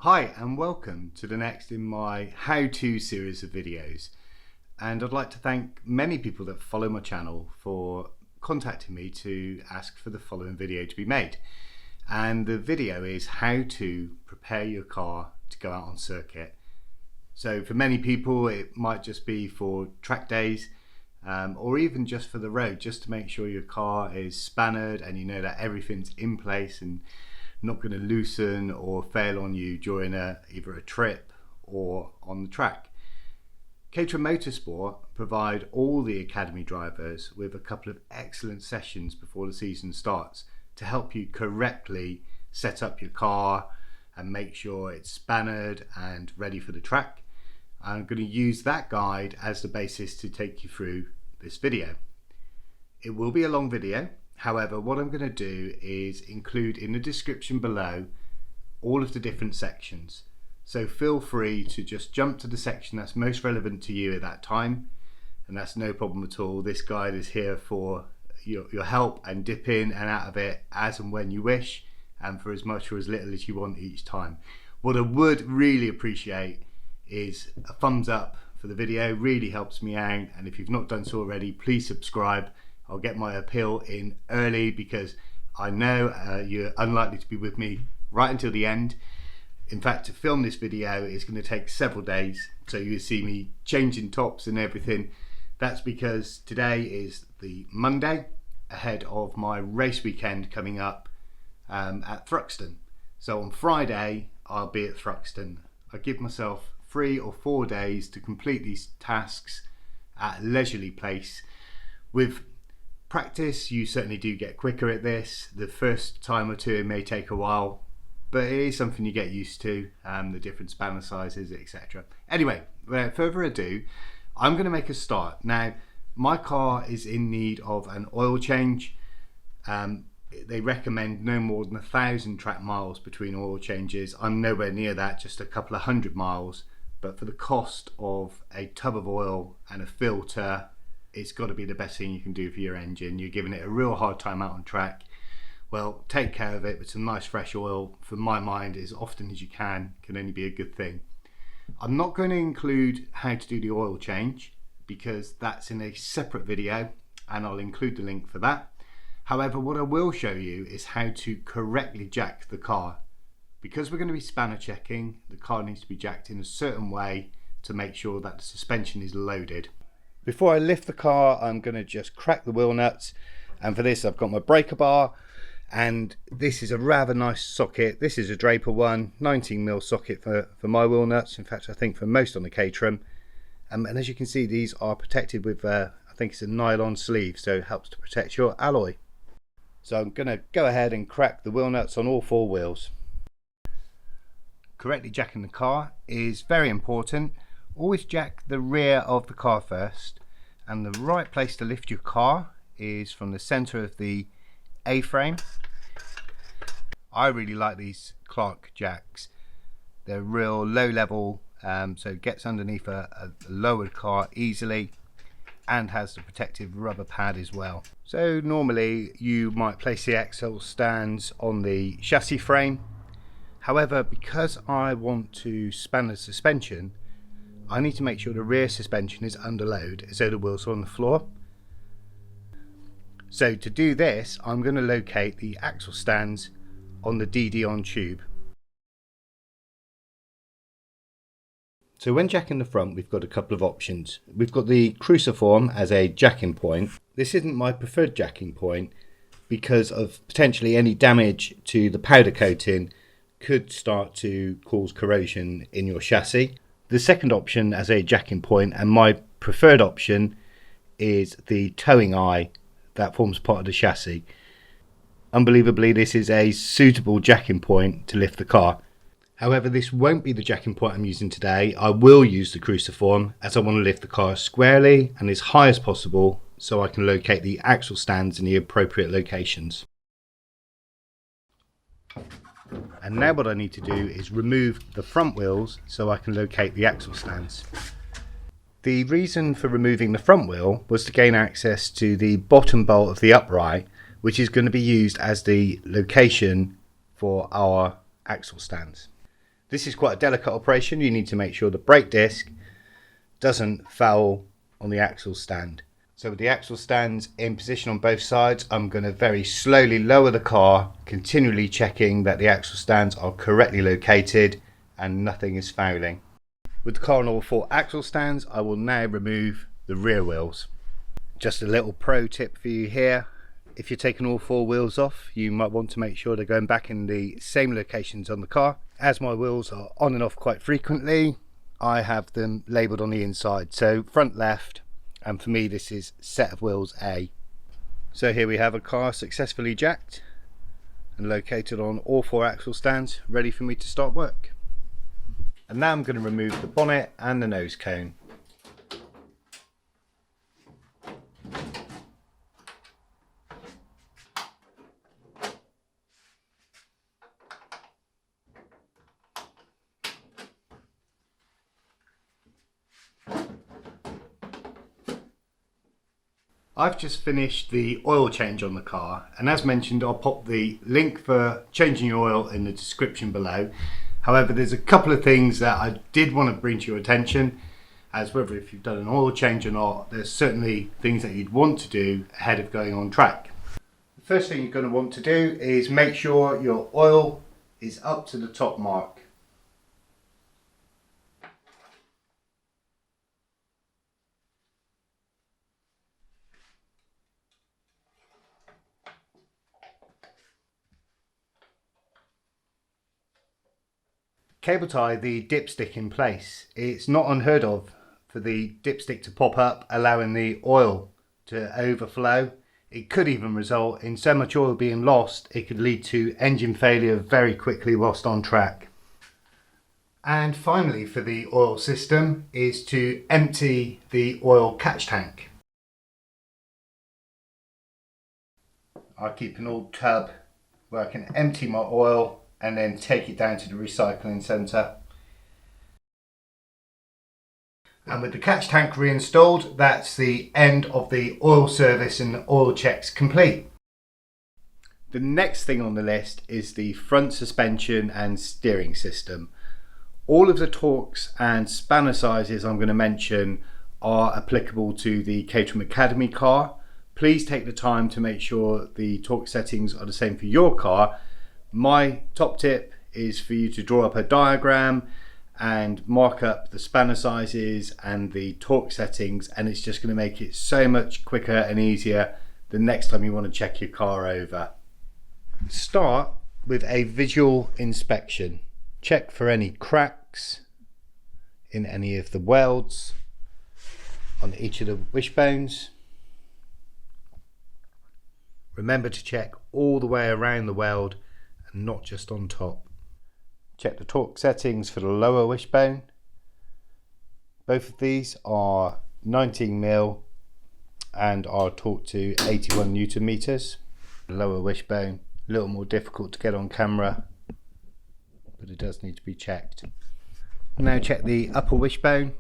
Hi and welcome to the next in my how-to series of videos, and I'd like to thank many people that follow my channel for contacting me to ask for the following video to be made. And the video is how to prepare your car to go out on circuit. So for many people it might just be for track days or even just for the road, just to make sure your car is spannered and you know that everything's in place and not going to loosen or fail on you during either a trip or on the track. Caterham Motorsport provide all the academy drivers with a couple of excellent sessions before the season starts to help you correctly set up your car and make sure it's spannered and ready for the track. I'm going to use that guide as the basis to take you through this video. It will be a long video. However, what I'm going to do is include in the description below all of the different sections. So feel free to just jump to the section that's most relevant to you at that time, and that's no problem at all. This guide is here for your help, and dip in and out of it as and when you wish, and for as much or as little as you want each time. What I would really appreciate is a thumbs up for the video. Really helps me out, and if you've not done so already, please subscribe. I'll get my appeal in early because I know you're unlikely to be with me right until the end. In fact, to film this video is going to take several days, so you see me changing tops and everything. That's because today is the Monday ahead of my race weekend coming up at Thruxton. So on Friday I'll be at Thruxton. I give myself 3 or 4 days to complete these tasks at a leisurely pace. With practice, you certainly do get quicker at this. The first time or two it may take a while, but it is something you get used to, the different spanner sizes, etc. Anyway, without further ado, I'm going to make a start. Now, my car is in need of an oil change. They recommend no more than 1,000 track miles between oil changes. I'm nowhere near that, just a couple of 100 miles. But for the cost of a tub of oil and a filter, it's got to be the best thing you can do for your engine. You're giving it a real hard time out on track. Well, take care of it with some nice fresh oil. For my mind, as often as you can only be a good thing. I'm not going to include how to do the oil change because that's in a separate video, and I'll include the link for that. However, what I will show you is how to correctly jack the car. Because we're going to be spanner checking, the car needs to be jacked in a certain way to make sure that the suspension is loaded. Before I lift the car, I'm going to just crack the wheel nuts, and for this I've got my breaker bar, and this is a rather nice socket. This is a Draper one, 19mm socket for my wheel nuts, in fact I think for most on the Caterham, and as you can see these are protected with I think it's a nylon sleeve, so it helps to protect your alloy. So I'm going to go ahead and crack the wheel nuts on all 4 wheels. Correctly jacking the car is very important. Always jack the rear of the car first, and the right place to lift your car is from the center of the A-frame. I really like these Clark jacks. They're real low level, so it gets underneath a lowered car easily, and has the protective rubber pad as well. So normally you might place the axle stands on the chassis frame. However, because I want to span the suspension, I need to make sure the rear suspension is under load so the wheels are on the floor. So to do this, I'm going to locate the axle stands on the DD-on tube. So when jacking the front, we've got a couple of options. We've got the cruciform as a jacking point. This isn't my preferred jacking point because of potentially any damage to the powder coating could start to cause corrosion in your chassis. The second option as a jacking point, and my preferred option, is the towing eye that forms part of the chassis. Unbelievably, this is a suitable jacking point to lift the car. However, this won't be the jacking point I'm using today. I will use the cruciform as I want to lift the car squarely and as high as possible so I can locate the axle stands in the appropriate locations. And now what I need to do is remove the front wheels so I can locate the axle stands. The reason for removing the front wheel was to gain access to the bottom bolt of the upright, which is going to be used as the location for our axle stands. This is quite a delicate operation. You need to make sure the brake disc doesn't foul on the axle stand. So with the axle stands in position on both sides, I'm going to very slowly lower the car, continually checking that the axle stands are correctly located and nothing is fouling. With the car on all 4 axle stands, I will now remove the rear wheels. Just a little pro tip for you here. If you're taking all 4 wheels off, you might want to make sure they're going back in the same locations on the car. As my wheels are on and off quite frequently, I have them labelled on the inside. So front left, and for me this is set of wheels A. So here we have a car successfully jacked and located on all 4 axle stands, ready for me to start work. And now I'm going to remove the bonnet and the nose cone. I've just finished the oil change on the car, and as mentioned, I'll pop the link for changing your oil in the description below. However, there's a couple of things that I did want to bring to your attention, as whether if you've done an oil change or not, there's certainly things that you'd want to do ahead of going on track. The first thing you're going to want to do is make sure your oil is up to the top mark. Cable tie the dipstick in place. It's not unheard of for the dipstick to pop up, allowing the oil to overflow. It could even result in so much oil being lost it could lead to engine failure very quickly whilst on track. And finally, for the oil system is to empty the oil catch tank. I keep an old tub where I can empty my oil and then take it down to the recycling centre. And with the catch tank reinstalled, that's the end of the oil service and oil checks complete. The next thing on the list is the front suspension and steering system. All of the torques and spanner sizes I'm going to mention are applicable to the Caterham Academy car. Please take the time to make sure the torque settings are the same for your car. My top tip is for you to draw up a diagram and mark up the spanner sizes and the torque settings, and it's just going to make it so much quicker and easier the next time you want to check your car over. Start with a visual inspection. Check for any cracks in any of the welds on each of the wishbones. Remember to check all the way around the weld, not just on top. Check the torque settings for the lower wishbone. Both of these are 19mm and are torqued to 81 Newton meters. The lower wishbone, a little more difficult to get on camera, but it does need to be checked. Now check the upper wishbone.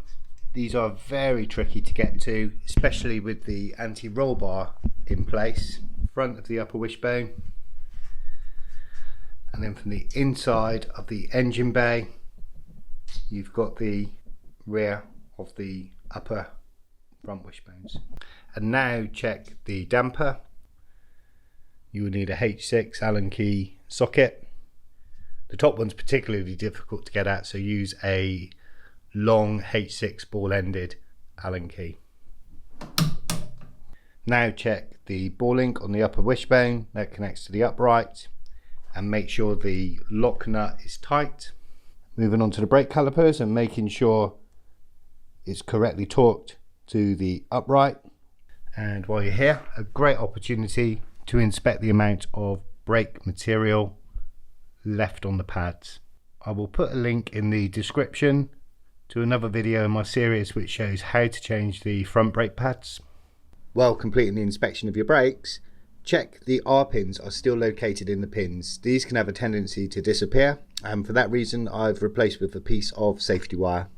These are very tricky to get to, especially with the anti-roll bar in place. Front of the upper wishbone. And then from the inside of the engine bay, you've got the rear of the upper front wishbones. And now check the damper. You will need a H6 Allen key socket. The top one's particularly difficult to get at, so use a long H6 ball-ended Allen key. Now check the ball link on the upper wishbone that connects to the upright, and make sure the lock nut is tight. Moving on to the brake calipers and making sure it's correctly torqued to the upright. And while you're here, a great opportunity to inspect the amount of brake material left on the pads. I will put a link in the description to another video in my series which shows how to change the front brake pads. While completing the inspection of your brakes, check the R pins are still located in the pins. These can have a tendency to disappear, and for that reason I've replaced with a piece of safety wire.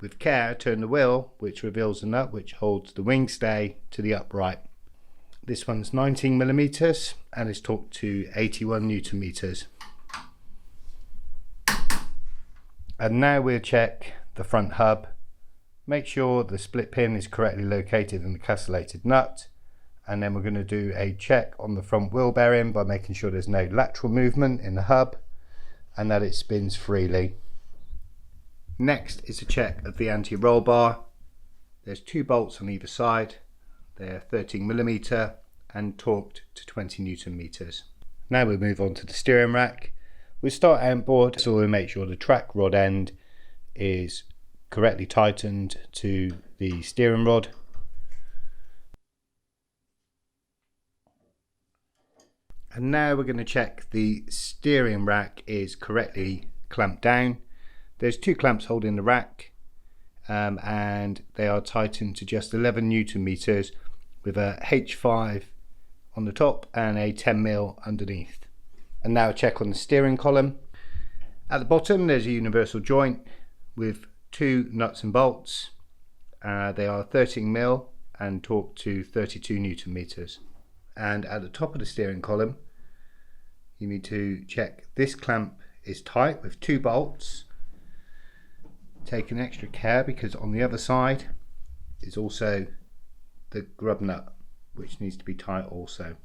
With care, turn the wheel, which reveals the nut which holds the wing stay, to the upright. This one's 19mm and is torqued to 81 Newton meters. And now we'll check the front hub. Make sure the split pin is correctly located in the castellated nut, and then we're going to do a check on the front wheel bearing by making sure there's no lateral movement in the hub and that it spins freely. Next is a check of the anti-roll bar. There's 2 bolts on either side. They're 13mm and torqued to 20 Newton meters. Now we'll move on to the steering rack. We'll start outboard, so we'll make sure the track rod end is correctly tightened to the steering rod. And now we're going to check the steering rack is correctly clamped down. There's 2 clamps holding the rack, and they are tightened to just 11 Newton meters with a H5 on the top and a 10mm underneath. And now check on the steering column. At the bottom there's a universal joint with 2 nuts and bolts. They are 13mm and torqued to 32 Newton meters. And at the top of the steering column you need to check this clamp is tight with 2 bolts. Take an extra care because on the other side is also the grub nut, which needs to be tight also.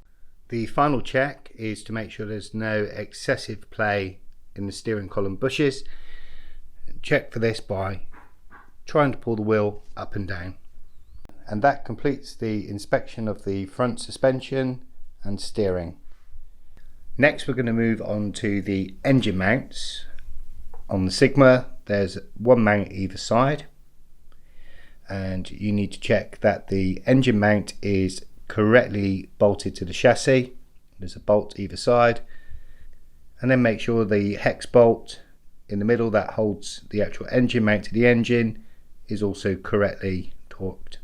The final check is to make sure there's no excessive play in the steering column bushes. Check for this by trying to pull the wheel up and down. And that completes the inspection of the front suspension and steering. Next we're going to move on to the engine mounts. On the Sigma there's 1 mount either side, and you need to check that the engine mount is correctly bolted to the chassis. There's a bolt either side, and then make sure the hex bolt in the middle that holds the actual engine mount to the engine is also correctly torqued.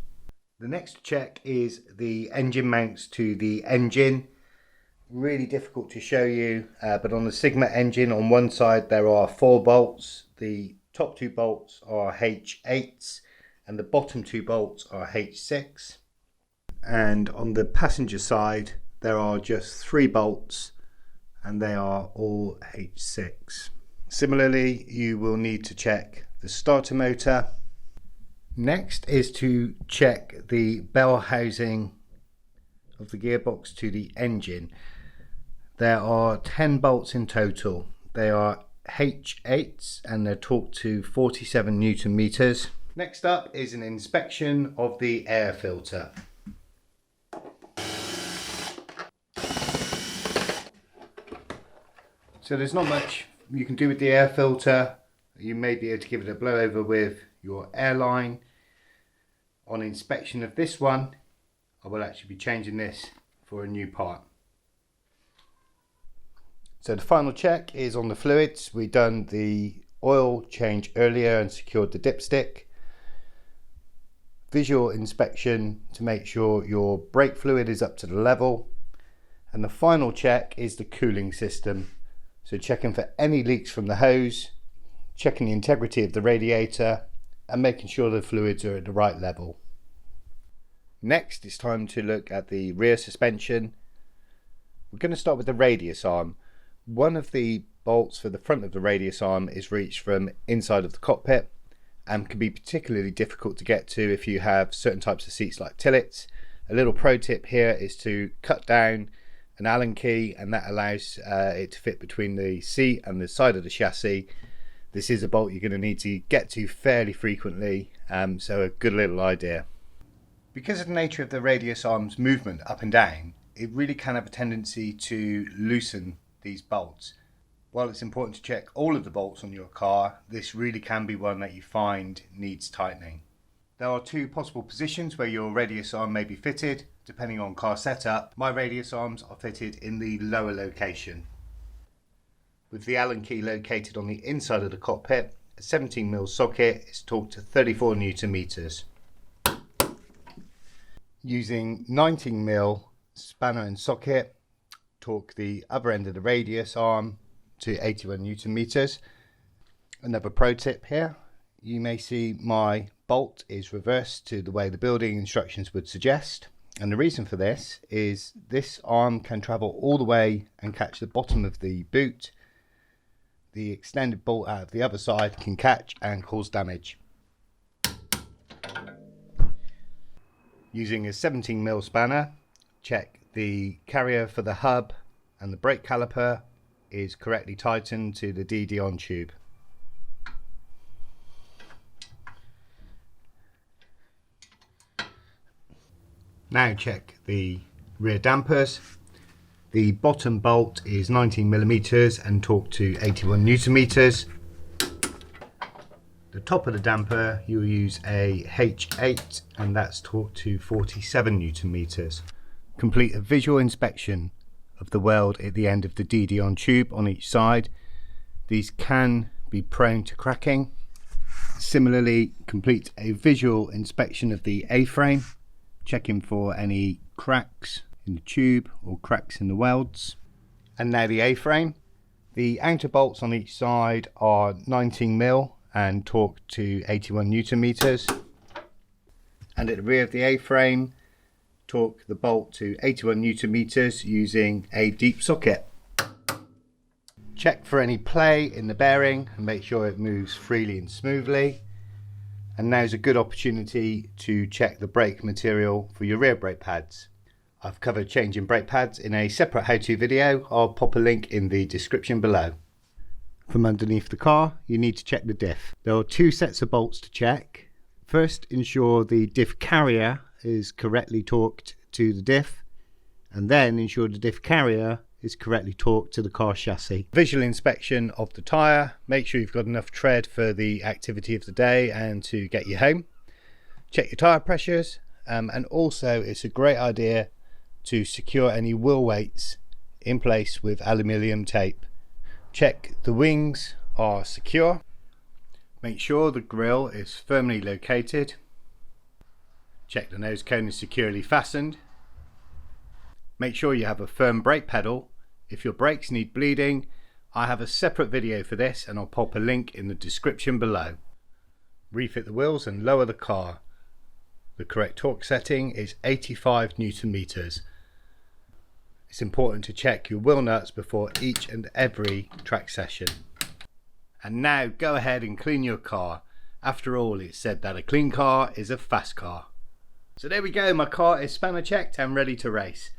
The next check is the engine mounts to the engine. Really difficult to show you, but on the Sigma engine on one side there are 4 bolts. The top 2 bolts are H8s and the bottom 2 bolts are H6. And on the passenger side there are just 3 bolts and they are all H6. Similarly, you will need to check the starter motor. Next is to check the bell housing of the gearbox to the engine. There are 10 bolts in total. They are H8s and they're torqued to 47 Newton meters. Next up is an inspection of the air filter. So there's not much you can do with the air filter. You may be able to give it a blow over with your airline. On inspection of this one, I will actually be changing this for a new part. So the final check is on the fluids. We've done the oil change earlier and secured the dipstick. Visual inspection to make sure your brake fluid is up to the level. And the final check is the cooling system. So checking for any leaks from the hose, checking the integrity of the radiator and making sure the fluids are at the right level. Next it's time to look at the rear suspension. We're going to start with the radius arm. One of the bolts for the front of the radius arm is reached from inside of the cockpit and can be particularly difficult to get to if you have certain types of seats like tillets. A little pro tip here is to cut down an Allen key, and that allows it to fit between the seat and the side of the chassis. This is a bolt you're going to need to get to fairly frequently, so a good little idea. Because of the nature of the radius arm's movement up and down, it really can have a tendency to loosen these bolts. While it's important to check all of the bolts on your car, this really can be one that you find needs tightening. There are 2 possible positions where your radius arm may be fitted, depending on car setup. My radius arms are fitted in the lower location, with the Allen key located on the inside of the cockpit. A 17mm socket is torqued to 34 Newton meters. Using 19mm spanner and socket, torque the other end of the radius arm to 81 Newton meters. Another pro tip here, you may see my bolt is reversed to the way the building instructions would suggest, and the reason for this is this arm can travel all the way and catch the bottom of the boot. the extended bolt out of the other side can catch and cause damage. Using a 17mm spanner, check the carrier for the hub and the brake caliper is correctly tightened to the DD-on tube. Now check the rear dampers. The bottom bolt is 19mm and torqued to 81 Nm. The top of the damper you will use a H8 and that's torqued to 47 Nm. Complete a visual inspection of the weld at the end of the DD-on tube on each side. These can be prone to cracking. Similarly, complete a visual inspection of the A-frame, checking for any cracks in the tube or cracks in the welds. And now the A-frame. The outer bolts on each side are 19mm and torqued to 81 Nm. And at the rear of the A-frame, torque the bolt to 81 Nm using a deep socket. Check for any play in the bearing and make sure it moves freely and smoothly. And now's a good opportunity to check the brake material for your rear brake pads. I've covered changing brake pads in a separate how-to video. I'll pop a link in the description below. From underneath the car, you need to check the diff. There are two sets of bolts to check. First, ensure the diff carrier is correctly torqued to the diff, and then ensure the diff carrier is correctly torqued to the car chassis. Visual inspection of the tyre. Make sure you've got enough tread for the activity of the day and to get you home. Check your tyre pressures, and also it's a great idea to secure any wheel weights in place with aluminium tape. Check the wings are secure. Make sure the grille is firmly located. Check the nose cone is securely fastened. Make sure you have a firm brake pedal. If your brakes need bleeding, I have a separate video for this and I'll pop a link in the description below. Refit the wheels and lower the car. The correct torque setting is 85 Nm. It's important to check your wheel nuts before each and every track session. And now go ahead and clean your car. After all, it's said that a clean car is a fast car. So there we go, my car is spanner checked and ready to race.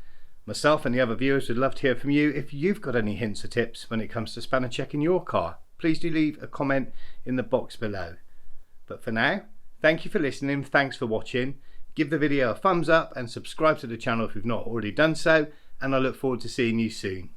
Myself and the other viewers would love to hear from you. If you've got any hints or tips when it comes to spanner checking your car, please do leave a comment in the box below. But for now, thank you for listening, thanks for watching. Give the video a thumbs up and subscribe to the channel if you've not already done so, and I look forward to seeing you soon.